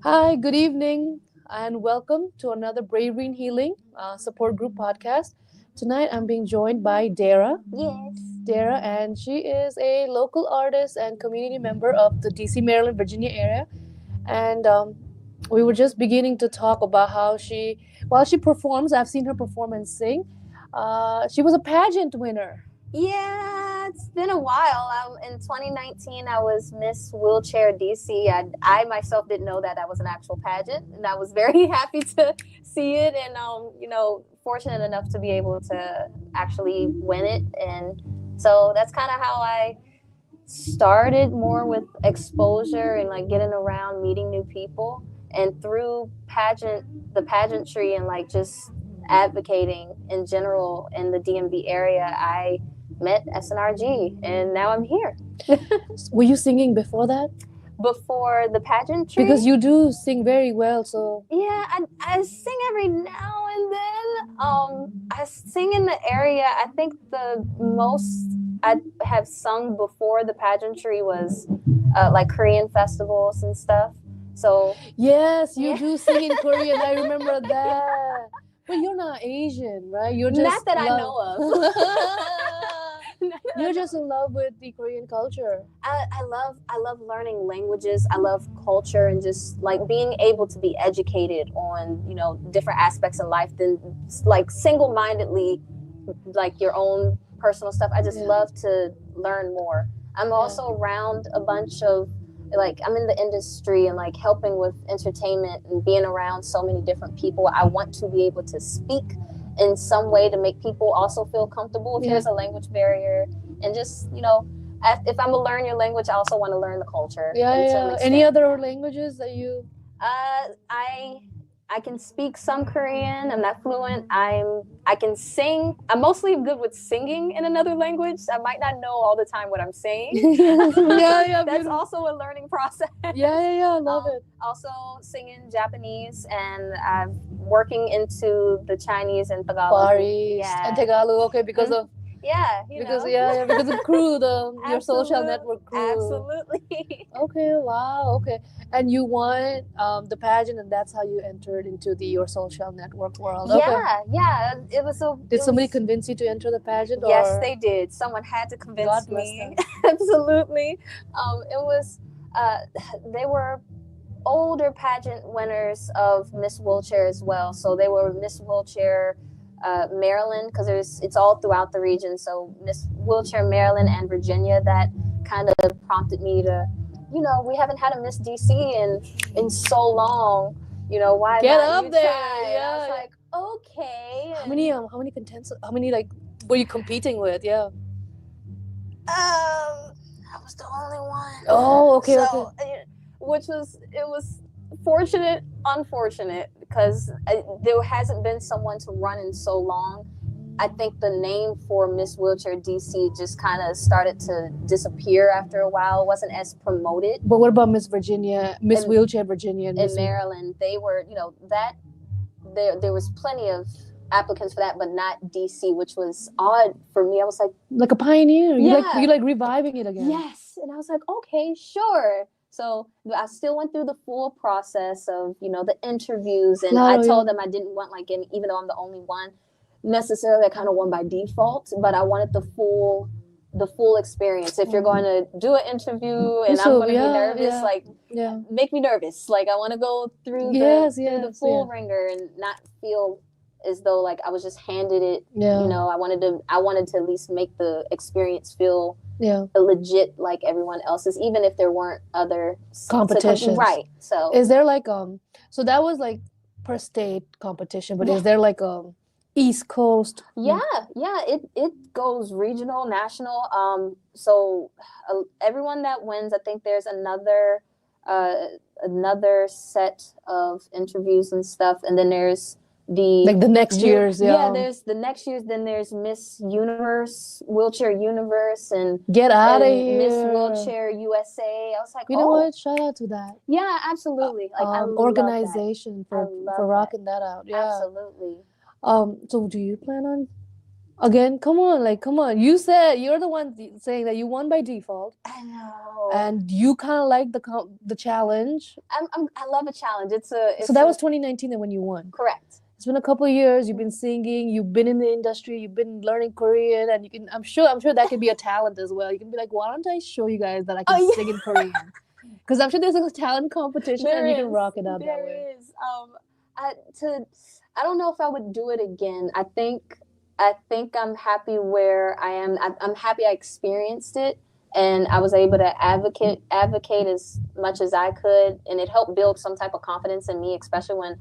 Hi, good evening, and welcome to another Bravery and Healing support group podcast. Tonight, I'm being joined by Dara. Yes. Dara, and she is a local artist and community member of the DC, Maryland, Virginia area. And we were just beginning to talk about how while she performs, I've seen her perform and sing. She was a pageant winner. Yeah, it's been a while. In 2019, I was Miss Wheelchair DC. I myself didn't know that was an actual pageant, and I was very happy to see it, and fortunate enough to be able to actually win it. And so that's kind of how I started more with exposure and like getting around, meeting new people, and through the pageantry, and like just advocating in general in the DMV area, I met SNRG, and now I'm here. Were you singing before that? Before the pageantry, Because you do sing very well, so yeah, I sing every now and then. I sing in the area. I think the most I have sung before the pageantry was like Korean festivals and stuff. So yes, you yeah. do sing in Korean. I remember that. But you're not Asian, right? You're just Not that I know of. You're just in love with the Korean culture. I love learning languages. I love culture, and just like being able to be educated on different aspects of life than like single-mindedly like your own personal stuff. I just love to learn more. I'm also around a bunch of like I'm in the industry and like helping with entertainment and being around so many different people. I want to be able to speak in some way to make people also feel comfortable if there's a language barrier, and just if I'm gonna learn your language, I also want to learn the culture. Any other languages that you I can speak some Korean. I'm not fluent. I can sing. I'm mostly good with singing in another language. I might not know all the time what I'm saying. That's beautiful. Also a learning process. I love it. Also singing Japanese, and I'm working into the Chinese and Tagalog. Far East and Tagalog, okay, because of because of crew, your social network crew. Absolutely. Okay, wow, okay. And you won the pageant, and that's how you entered into your social network world. Yeah. It was so. Did somebody convince you to enter the pageant? Yes, they did. Someone had to convince God bless me. Absolutely. It was. They were older pageant winners of Miss Wheelchair as well. So they were Miss Wheelchair Maryland, because it's all throughout the region. So Miss Wheelchair Maryland and Virginia, that kind of prompted me to, we haven't had a Miss DC in so long. Why get not up there? Try? Yeah. I was like, okay. How many contestants? How many were you competing with? Yeah. I was the only one. Oh, okay, okay. It was fortunate, unfortunate, because there hasn't been someone to run in so long. I think the name for Miss Wheelchair DC just kind of started to disappear after a while. It wasn't as promoted. But what about Miss Virginia, Miss Wheelchair Virginia, and in Maryland? They were, that there was plenty of applicants for that, but not DC, which was odd for me. I was like a pioneer. You like reviving it again. Yes, and I was like, okay, sure. So I still went through the full process of the interviews, and I told them I didn't want even though I'm the only one, necessarily I kind of won by default, but I wanted the full experience. If you're going to do an interview and I'm going to be nervous, make me nervous. Like I want to go through the full ringer and not feel as though like I was just handed it. I wanted to at least make the experience feel legit like everyone else's, even if there weren't other competitions. Right. So is there like so that was like per state competition, but is there like East Coast? It goes regional, national. So everyone that wins, I think there's another set of interviews and stuff, and then there's the next year's there's the next year's, then there's Miss Universe, Wheelchair Universe, and get out of here, Miss Wheelchair USA. I was like, you know what, shout out to that. Yeah, absolutely. Like organization for rocking that out. Absolutely. So do you plan Again, come on, like, come on. You said you're the one saying that you won by default, I know. and you kind of like the challenge. I love a challenge. So that was 2019 then when you won. Correct. It's been a couple of years. You've been singing. You've been in the industry. You've been learning Korean, and you can. I'm sure that could be a talent as well. You can be like, why don't I show you guys that I can sing in Korean? Because I'm sure there's a talent competition, and you can rock it out that way. There is. I don't know if I would do it again. I think I'm happy where I am. I'm happy I experienced it, and I was able to advocate as much as I could, and it helped build some type of confidence in me, especially when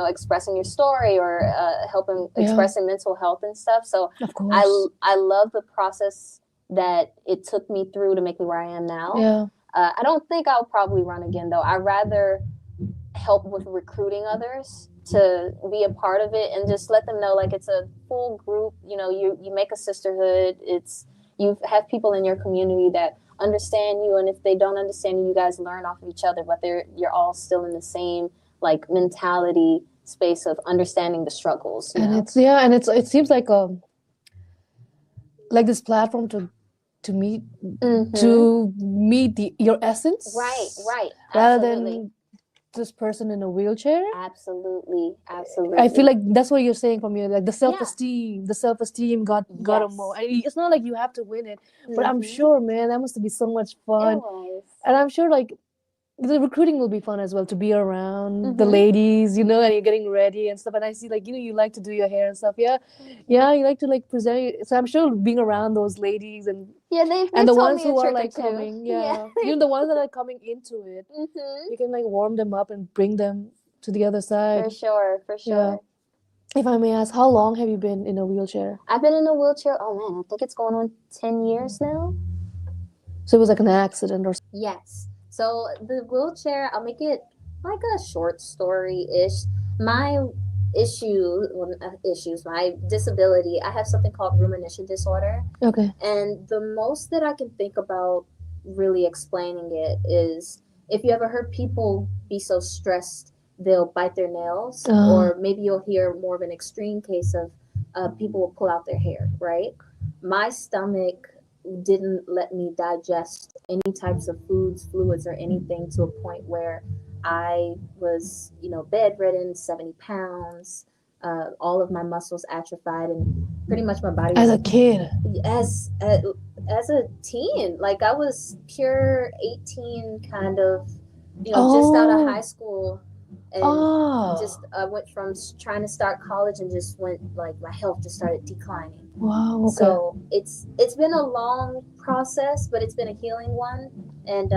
expressing your story or helping expressing mental health and stuff. So of course, I love the process that it took me through to make me where I am now. Yeah. I don't think I'll probably run again though. I'd rather help with recruiting others to be a part of it and just let them know like it's a full group. You make a sisterhood. You have people in your community that understand you, and if they don't understand you, you guys learn off of each other, but you're all still in the same like mentality space of understanding the struggles. And it seems like this platform to meet your essence, right, rather than this person in a wheelchair. Absolutely. I feel like that's what you're saying from you, like the self-esteem got them more. It's not like you have to win it, but I'm sure, man, that must be so much fun. And I'm sure like the recruiting will be fun as well, to be around the ladies, and you're getting ready and stuff. And I see like, you like to do your hair and stuff. Yeah. You like to like present. So I'm sure being around those ladies and the ones who are like coming, the ones that are coming into it, you can like warm them up and bring them to the other side. For sure. Yeah. If I may ask, how long have you been in a wheelchair? I've been in a wheelchair. Oh man, I think it's going on 10 years now. So it was like an accident or something? Yes. So the wheelchair, I'll make it like a short story-ish. My my disability, I have something called rumination disorder. Okay. And the most that I can think about really explaining it is if you ever heard people be so stressed, they'll bite their nails, or maybe you'll hear more of an extreme case of people will pull out their hair, right? My stomach didn't let me digest any types of fluids, or anything to a point where I was, bedridden, 70 pounds, all of my muscles atrophied, and pretty much my body. As a kid? As a teen, like I was pure 18 kind of, just out of high school. And I went from trying to start college and just went like my health just started declining. Wow. Okay. So it's been a long process, but it's been a healing one, and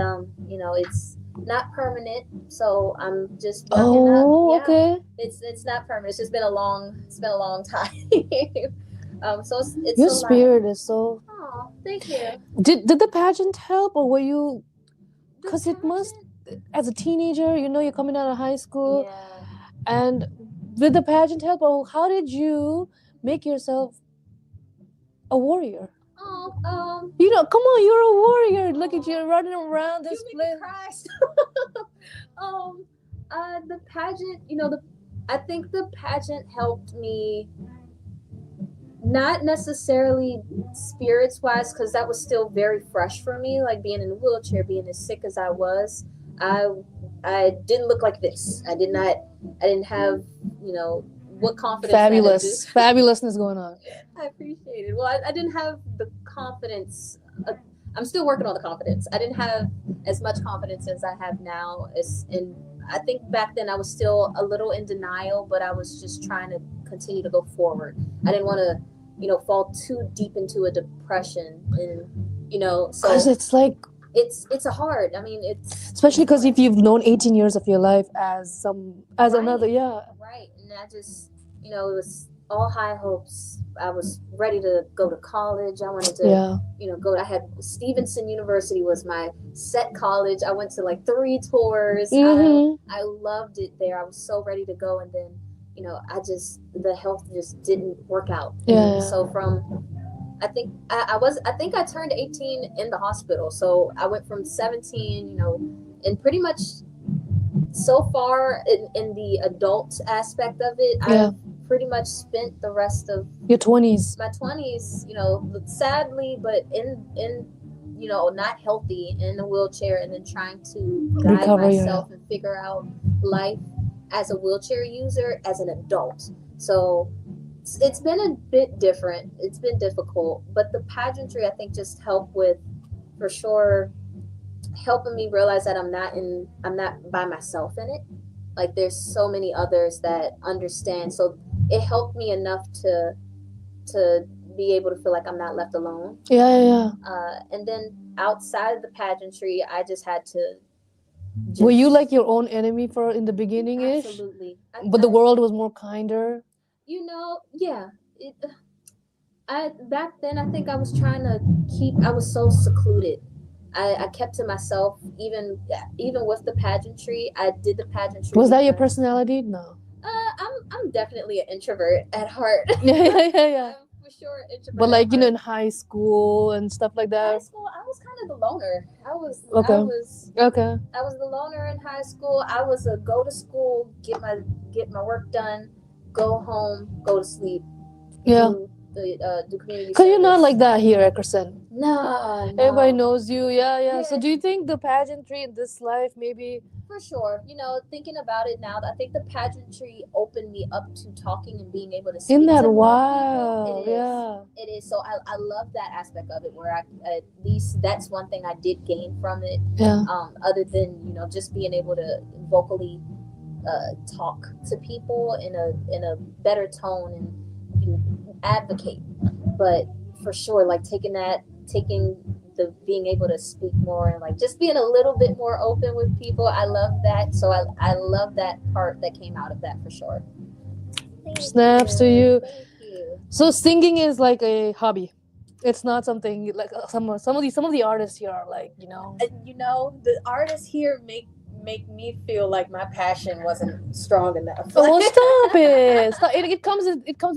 it's not permanent. So I'm just working up. Yeah, okay. It's not permanent. It's just been a long time. So it's your spirit is so. Oh, thank you. Did the pageant help, or were you? Because it must. As a teenager, you're coming out of high school, and with the pageant help, how did you make yourself a warrior? Come on, you're a warrior. Look at you running around this place. The pageant, I think the pageant helped me, not necessarily spirits wise, because that was still very fresh for me, like being in a wheelchair, being as sick as I was. I didn't look like this. I didn't have, what confidence. Fabulousness going on. I appreciate it. Well, I didn't have the confidence. I'm still working on the confidence. I didn't have as much confidence as I have now. I think back then I was still a little in denial, but I was just trying to continue to go forward. I didn't want to, fall too deep into a depression, and so because it's like. It's a hard. I mean, it's especially because if you've known 18 years of your life as another, right. And I just, it was all high hopes. I was ready to go to college. I wanted to, go. I had Stevenson University was my set college. I went to like 3 tours. I loved it there. I was so ready to go, and then, the health just didn't work out. Yeah. So from. I think I turned 18 in the hospital. So I went from 17, and pretty much so far in the adult aspect of it, pretty much spent the rest of Your 20s. my 20s, sadly, but in not healthy, in a wheelchair, and then trying to guide Recover your myself health. and figure out life as a wheelchair user as an adult. So it's been a bit different. It's been difficult, but the pageantry, I think, just helped with, for sure, helping me realize that I'm not by myself in it. Like, there's so many others that understand. So it helped me enough to be able to feel like I'm not left alone. Yeah, yeah, yeah. And then outside of the pageantry, I just had to just, Were you like your own enemy for in the beginning ish? absolutely. But the world was more kinder. Yeah. It, I back then, I think I was trying to keep. I was so secluded. I kept to myself, even with the pageantry. I did the pageantry. Was that your because, personality? No. I'm definitely an introvert at heart. Yeah, yeah, yeah, yeah. I'm for sure an introvert. But at like, heart. in high school and stuff like High that. school, I was kind of the loner. Okay. Okay. I was the loner in high school. I was a go to school, get my work done, go home, go to sleep. Yeah. Do community Because you're not service. like that here at Crescendo. No. Everybody knows you. Yeah, yeah. Yeah. So do you think the pageantry in this life maybe? For sure. Thinking about it now, I think the pageantry opened me up to talking and being able to speak In that to more wow. people. Yeah. It is. So I love that aspect of it, where I, at least that's one thing I did gain from it. Yeah. Other than just being able to vocally talk to people in a better tone and advocate. But for sure, like taking the being able to speak more and like just being a little bit more open with people, I love that. So I love that part that came out of that, for sure. Snaps to you. Thank you. So singing is like a hobby. It's not something like some of the artists here are like, The artists here make me feel like my passion wasn't strong enough. Oh, stop it! Stop. It comes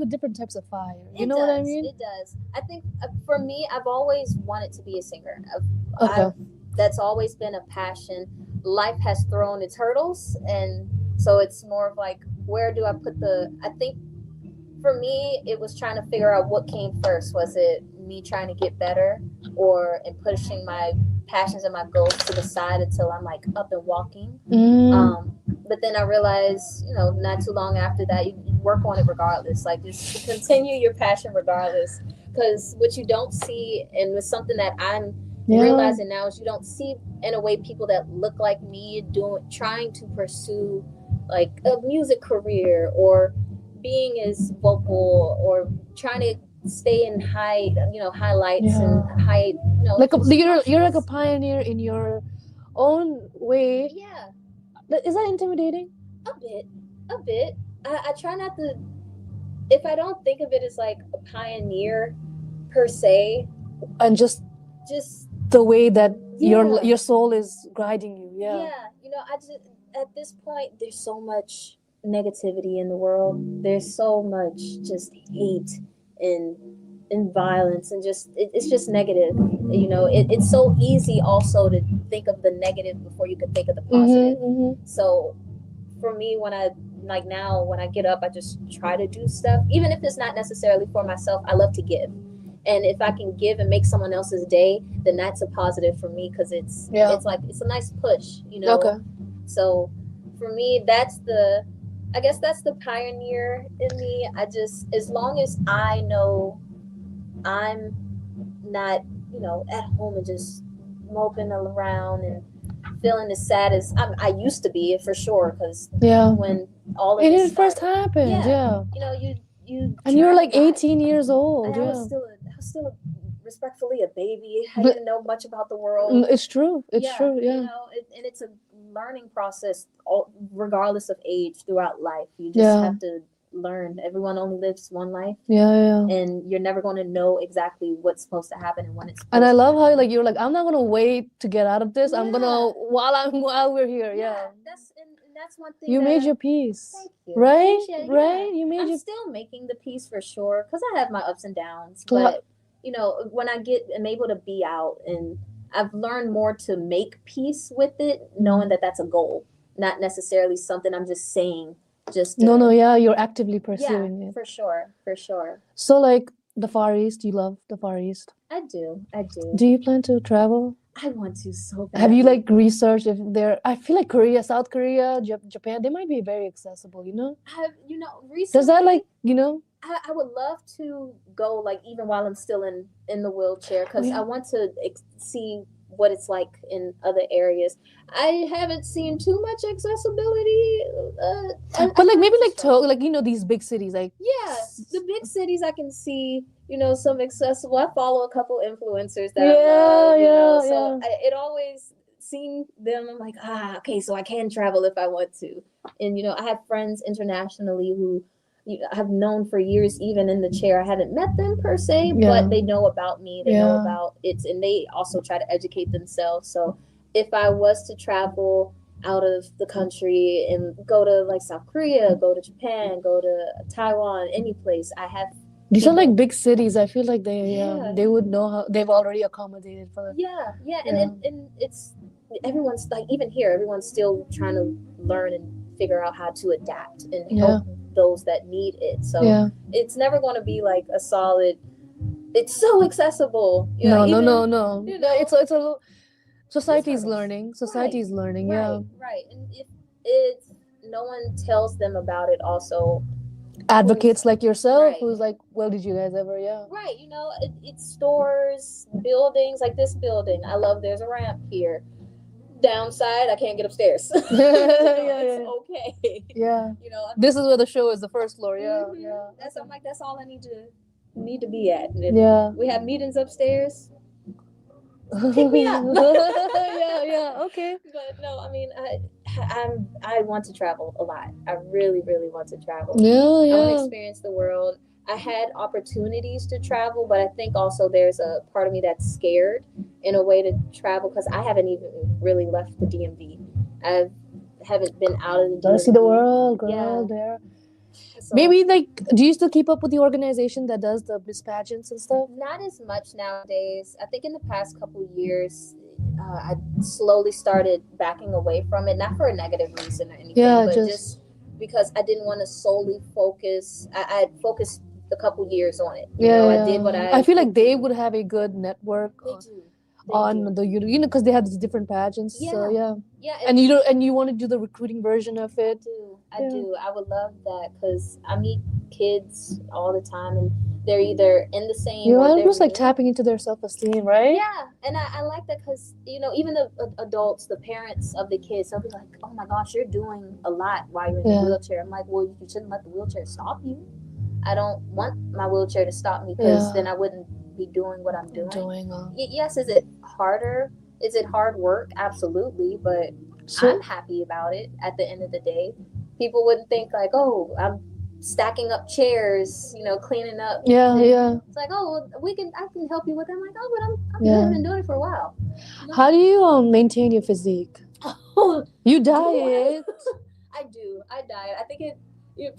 with different types of fire. You know what I mean? It does. I think for me, I've always wanted to be a singer. Okay. That's always been a passion. Life has thrown its hurdles, and so it's more of like, where do I put I think for me, it was trying to figure out what came first. Was it me trying to get better, and pushing my passions and my goals to the side until I'm like up and walking? But then I realized, not too long after that, you work on it regardless. Like, just continue your passion regardless. Because what you don't see, and it's something that I'm realizing now, is you don't see in a way people that look like me trying to pursue like a music career, or being as vocal, or trying to stay in highlights and high, like you're like a pioneer in your own way. Yeah. Is that intimidating? A bit. I try not to. If I don't think of it as like a pioneer per se, and just the way that your soul is guiding you. Yeah. I just, at this point, there's so much negativity in the world. There's so much just hate and violence, and it's just negative. It's so easy also to think of the negative before you can think of the positive. So for me, when I get up, I just try to do stuff, even if it's not necessarily for myself. I love to give, and if I can give and make someone else's day, then that's a positive for me, because it's a nice push. Okay. So for me, I guess that's the pioneer in me. As long as I know I'm not, at home and just moping around and feeling as sad as I used to be, for sure. Because when all of this first happened, you and you were like 18 years old. I was still respectfully a baby. I didn't know much about the world. It's true. It's true. Yeah. And it's a learning process, regardless of age, throughout life. You just have to learn. Everyone only lives one life. And you're never going to know exactly what's supposed to happen and when it's supposed and I to love happen. how, like, you're like, I'm not gonna wait to get out of this. I'm gonna while we're here. That's one thing. You made your peace. Thank you. Right? Right? You made I'm still making the peace, for sure, because I have my ups and downs. But when I'm able to be out, and I've learned more to make peace with it, knowing that that's a goal, not necessarily something I'm just saying just No, no, to, yeah, you're actively yeah, pursuing it. for sure, for sure. So, like the Far East, you love the Far East. I do, I do. Do you plan to travel? I want to so Have you badly. like researched if there? I feel like Korea, South Korea, Japan, they might be very accessible. You know? I have, Does that recently, like you know? I would love to go, like, even while I'm still in the wheelchair, Oh because I yeah. want to see what it's like in other areas. I haven't seen too much accessibility. But like maybe like struggle. like these big cities like. Yeah, the big cities I can see, some accessible. I follow a couple influencers that I Yeah, love, yeah, so yeah. it always seeing them. I'm like, okay, so I can travel if I want to. And I have friends internationally who I've known for years, even in the chair. I haven't met them per se, Yeah. but they know about me. They know Yeah. about it, and they also try to educate themselves. So if I was to travel out of the country and go to like South Korea, go to Japan, go to Taiwan, any place, I have These are people. like big cities. I feel like they Yeah. they would know how they've already accommodated for. Yeah, yeah, Yeah. and it's everyone's like, even here, everyone's still trying to learn and figure out how to adapt and Yeah. help those that need it. So Yeah. it's never going to be like a solid. It's so accessible. No, no, even, no, no. you Yeah, know, it's society's hurdles. learning. Society's learning. Right, Yeah. right. And if it's no one tells them about it, also Advocates like yourself, right. who's like, well, did you guys ever? Yeah. Right, it's stores, buildings, like this building. I love there's a ramp here. Downside, I can't get upstairs. Yeah, It's okay. Yeah. This is where the show is, the first floor. Yeah, yeah. I'm like, that's all I need to be at. And if Yeah. we have meetings upstairs, pick me up. Yeah, yeah. Okay. But no, I mean, I want to travel a lot. I really, really want to travel. Yeah, I want to yeah. experience the world. I had opportunities to travel, but I think also there's a part of me that's scared in a way to travel, because I haven't even really left the DMV. I haven't been out of the DMV. Gotta see the world, girl. Yeah. There. So, Maybe like, do you still keep up with the organization that does the Miss pageants and stuff? not as much nowadays. I think in the past couple years, I slowly started backing away from it, not for a negative reason or anything, Yeah, but just because I didn't want to solely focus. I focused a couple years on it. I did what I feel like they would have a good network They do. on the because they have these different pageants. So Yeah. Yeah, and you want to do the recruiting version of it. I do. I would love that, because I meet kids all the time, and they're either in the same. You or know, they're almost like new. tapping into their self-esteem, right? Yeah, and I like that, because even the adults, the parents of the kids, they'll be like, "Oh my gosh, you're doing a lot while you're in the wheelchair." I'm like, "Well, you shouldn't let the wheelchair stop you. I don't want my wheelchair to stop me, because then I wouldn't be doing what I'm doing." Yes, is it harder? Is it hard work? Absolutely, but I'm happy about it. At the end of the day, people wouldn't think like, "Oh, I'm stacking up chairs, cleaning up." Yeah, yeah. It's like, "Oh, well, I can help you with that." I'm like, "Oh, but I've been doing it for a while." How do you maintain your physique? You diet. I do. I diet. I think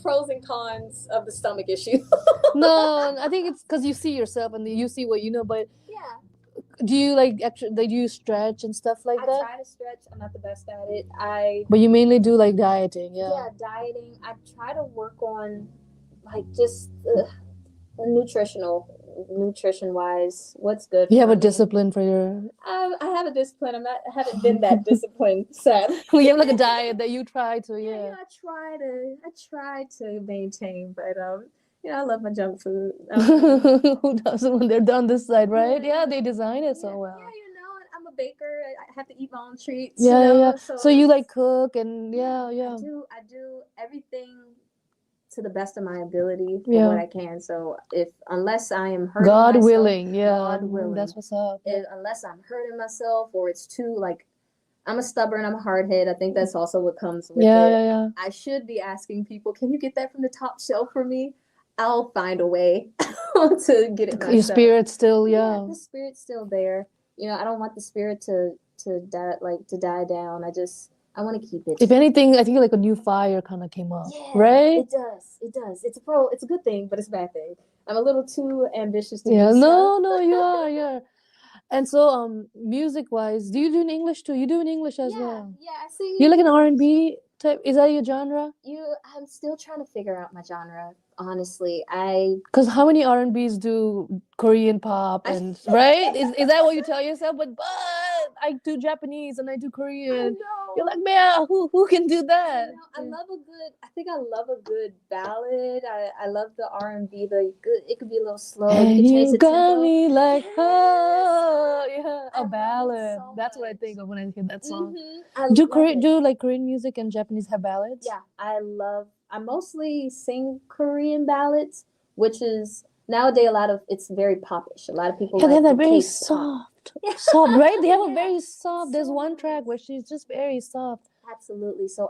pros and cons of the stomach issue. No, I think it's because you see yourself and you see what you know. But yeah, do you like actually? Do you stretch and stuff like I that? try to stretch. I'm not the best at it. But you mainly do like dieting, Yeah, dieting. I try to work on like just nutrition wise. What's good? You have a me. discipline for your. I have a discipline. I haven't been that disciplined. Sad. You have like a diet that you try to. Yeah. I try to maintain, but I love my junk food. Who doesn't when they're done this side, right? Yeah, they design it so well. Yeah, I'm a baker. I have to eat my own treats. Yeah, yeah. So you like cook and yeah. I do everything to the best of my ability for what I can. So unless I am hurting God myself, willing, God willing, that's what's up. Unless I'm hurting myself or it's too like, I'm a stubborn, I'm a hard head. I think that's also what comes with it. Yeah. I should be asking people, can you get that from the top shelf for me? I'll find a way to get it myself. Your spirit's still, the spirit's still there. I don't want the spirit to die down. I want to keep it. If anything, I think like a new fire kind of came up, right? It does. It's a good thing, but it's a bad thing. I'm a little too ambitious to do stuff. No, you are, yeah. And so, music-wise, do you do in English too? You do in English as well. Yeah, I sing. You're like an R&B type? Is that your genre? I'm still trying to figure out my genre. Honestly, I Because how many R&Bs do Korean pop and right? Is that what you tell yourself? But I do Japanese and I do I Korean. know. You're like, man, who can do I that? know. I think I love a good ballad. I love the R&B. The good. It could be a little slow. You And can change you the got tempo. me like, Yes. oh, yeah, I a love it ballad. so That's what I much. think of when I hear that song. I love it. Do like Korean music and Japanese have ballads? Yeah, I mostly sing Korean ballads, which is nowadays a lot of it's very popish. A lot of people Yeah, they have like the that very K-pop. soft, soft, right? They have a Yeah, very soft. There's so one track nice. where she's just very soft. Absolutely. So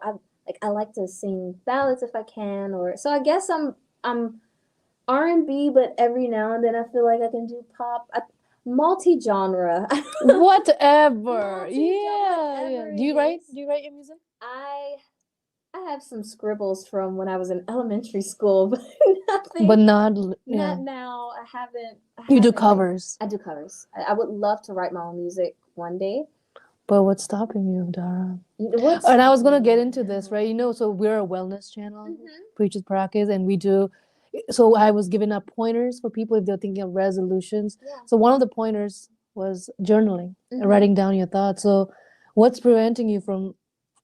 I like to sing ballads if I can, or so I guess I'm R&B, but every now and then I feel like I can do pop. Multi-genre. Whatever. Yeah, yeah. Whatever it is. Do you write your music? I I have some scribbles from when I was in elementary school, but But nothing. not, yeah. Not now. I haven't. I You do haven't written. covers. I do covers. I would love to write my own music one day. But what's stopping you, Dara? What's And I was gonna stopping get me into this, now? right? So we're a wellness channel, Mm-hmm. Preachers Prak is, and we do. So I was giving up pointers for people if they're thinking of resolutions. Yeah. So one of the pointers was journaling and Mm-hmm. writing down your thoughts. So what's preventing you from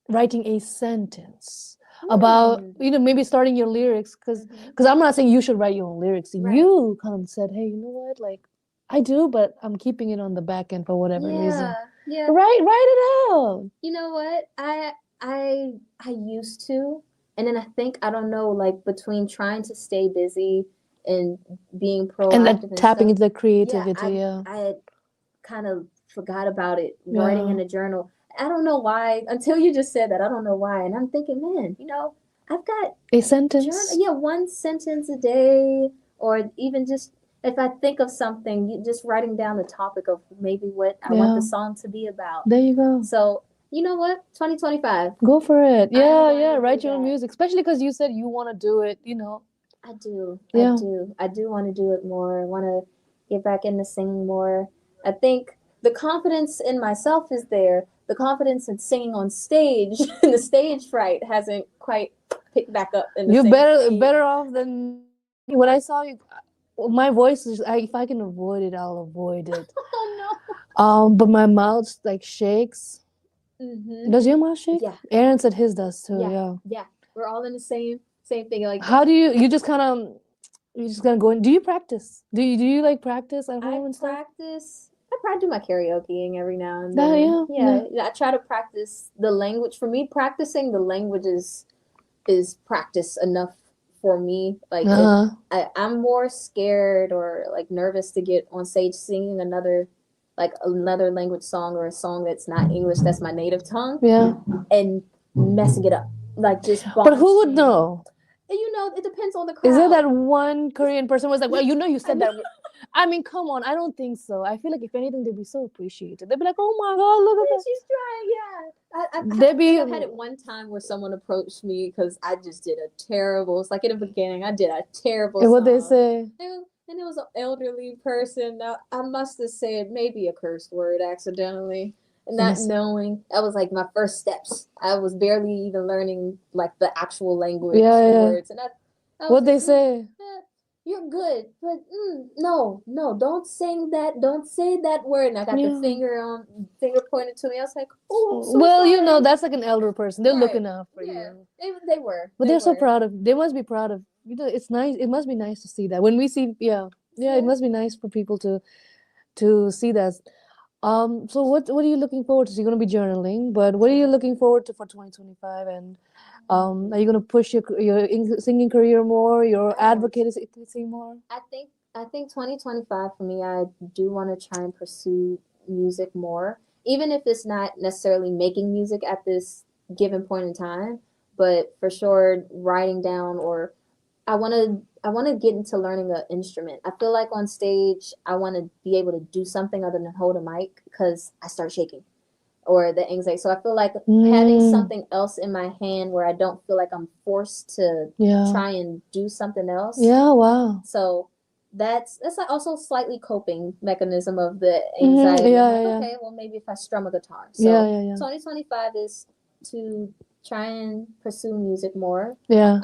writing a sentence about maybe starting your lyrics? Because I'm not saying you should write your own lyrics. Right. You kind of said, hey, you know what, like I do, but I'm keeping it on the back end for whatever reason. Yeah. Write it out. You know what? I used to, and then I think I don't know, like between trying to stay busy and being And proactive like and tapping stuff. into the Yeah, creativity. Yeah. I had kind of forgot about it. Writing Yeah. in a journal. I don't know why. Until you just said that, I don't know why. And I'm thinking, man, I've got A sentence. one sentence a day, or even just if I think of something, just writing down the topic of maybe what I want the Yeah. song to be about. There you go. So you know what? 2025. Go for it. Yeah, yeah. do Write your own that. music, especially because you said you want to do it. I do. Yeah. I do want to do it more. I want to get back into singing more. I think the confidence in myself is there. The confidence in singing on stage and the stage fright hasn't quite picked back up in the You're same speed. better off than me. When I saw you, my voice is. If I can avoid it, I'll avoid it. Oh But my mouth like shakes. no. Does your mouth shake? Yeah. Aaron said his does too. Yeah. Yeah. Yeah. We're all in the same thing. Like How do you just kind of you just gonna go in? Do you practice? Do you like practice at home and stuff? I practice my karaokeing every now and That, then. yeah. I try to practice the language. For me, practicing the language is practice enough for me. Like I'm more scared or like nervous to get on stage singing another language song or a song that's not English, that's my native tongue. Yeah. And messing it up. Like just But who would know? It depends on the crowd. Is it that one Korean person was like, well, you said that. I mean, come on. I don't think so. I feel like if anything, they'd be so appreciated. They'd be like, oh my God, look at that. She's trying, yeah. I had it one time where someone approached me because I just did a terrible. It's like in the beginning, I did a terrible. And what song. they say? And it was an elderly person. Now I must have said maybe a curse word accidentally. Not knowing. That was like my first steps. I was barely even learning like the actual language words. And what they say? You're good, but no, don't sing that. Don't say that word. And I got the finger pointed to me. I was like, oh, so sorry. That's like an elder person. They're looking out for you. They were. But they're so proud of. They must be proud of. It's nice. It must be nice to see that when we see. Yeah. It must be nice for people to see that. So what are you looking forward to? So you're gonna be journaling, but what are you looking forward to for 2025? And are you gonna push your singing career more, your advocacy more? I think 2025 for me, I do want to try and pursue music more, even if it's not necessarily making music at this given point in time, but for sure writing down or I want to get into learning an instrument. I feel like on stage, I want to be able to do something other than hold a mic because I start shaking or the anxiety. So I feel like having something else in my hand where I don't feel like I'm forced to try and do something else. Yeah, wow. So that's also slightly coping mechanism of the anxiety. Okay, well maybe if I strum a guitar. So 2025 is to try and pursue music more. Yeah.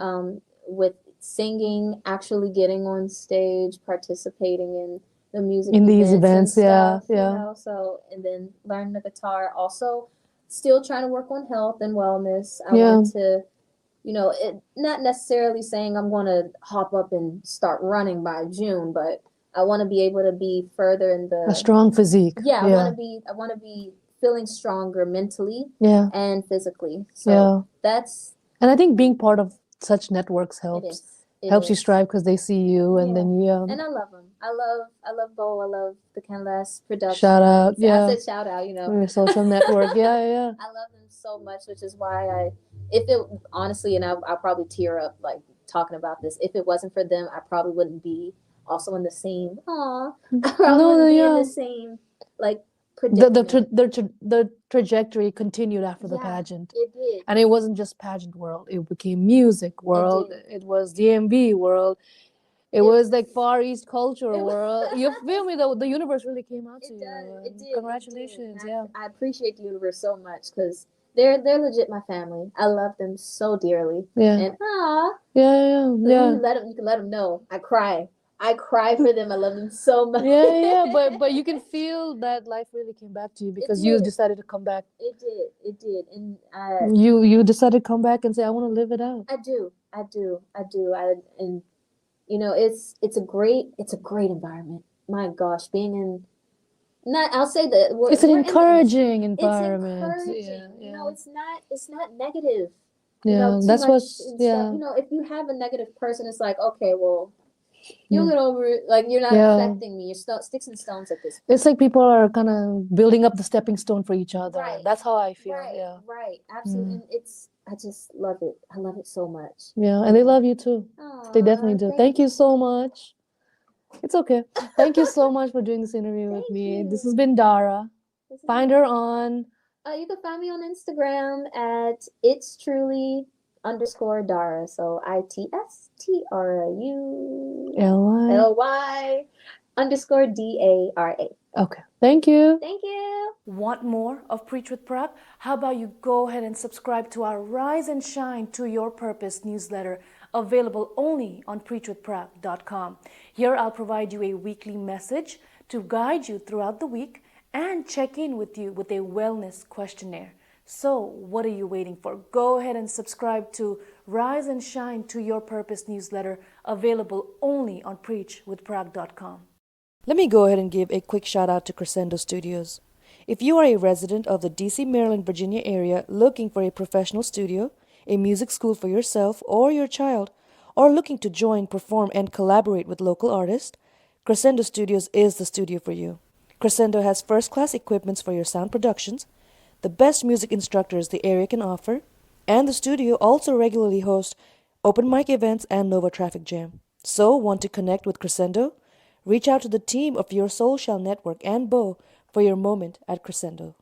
With singing, actually getting on stage, participating in the music In these events and events, yeah, stuff, yeah. so, and then learn the guitar. Also, still trying to work on health and wellness. I Yeah. want to, not necessarily saying I'm going to hop up and start running by June, but I want to be able to be further in A strong physique. yeah, Yeah. I want to be feeling stronger mentally Yeah. and physically. So Yeah. that's And I think being part of such networks it helps. is. It Helps you is. strive because they see you, and Yeah. then And I love them. I love Bo. I love the Canlas Productions. shout out, I yeah, said shout out, your social network, yeah, yeah. I love them so much, which is why if it honestly, and I'll probably tear up like talking about this. If it wasn't for them, I probably wouldn't be also in the same. I probably No, wouldn't be in yeah. the same like The predicament. the trajectory continued after the Yeah, pageant, it did. and it wasn't just pageant world. It became music world. did. It was DMV world. It It was was. like Far East culture It was. world. You feel me? The universe really came out to It you. does. It did. Congratulations, It did. yeah. I appreciate the universe so much because they're legit my family. I love them so dearly. Yeah. And Yeah, so yeah. you can let them know. I cry. I cry for them. I love them so much. Yeah, but you can feel that life really came back to you because you decided to come back. It did. It did. And You decided to come back and say, I want to live it out. I do. I do. I do. And it's a great environment. My gosh, being in not I'll say that It's an we're encouraging it's environment. encouraging. Yeah. It's not negative. Yeah, Too that's much what's, and stuff. yeah. If you have a negative person, it's like, okay, well, you'll get over it. Like you're not Yeah. affecting me. You're sticks and stones at this point. It's like people are kind of building up the stepping stone for each other. Right. That's how I feel. Right. Yeah. Right. Absolutely. And I just love it. I love it so much. Yeah, and they love you too. They definitely do. Thank you so much. It's okay. Thank you so much for doing this interview with me. This has been Dara. Find her on. You can find me on Instagram at it's truly _ Dara. So ITSTRULY _DARA. Okay. Thank you. Thank you. Want more of Preach with Prak? How about you go ahead and subscribe to our Rise and Shine to Your Purpose newsletter, available only on preachwithprak.com. Here I'll provide you a weekly message to guide you throughout the week and check in with you with a wellness questionnaire. So what are you waiting for? Go ahead and subscribe to Rise and Shine to Your Purpose newsletter, available only on preachwithprak.com. Let me go ahead and give a quick shout out to Crescendo Studios. If you are a resident of the DC, Maryland, Virginia area looking for a professional studio, a music school for yourself or your child, or looking to join, perform, and collaborate with local artists, Crescendo Studios is the studio for you. Crescendo has first-class equipments for your sound productions, the best music instructors the area can offer, and the studio also regularly hosts open mic events and Nova Traffic Jam. So, want to connect with Crescendo? Reach out to the team of Your Soul Shall Network and Bo for your moment at Crescendo.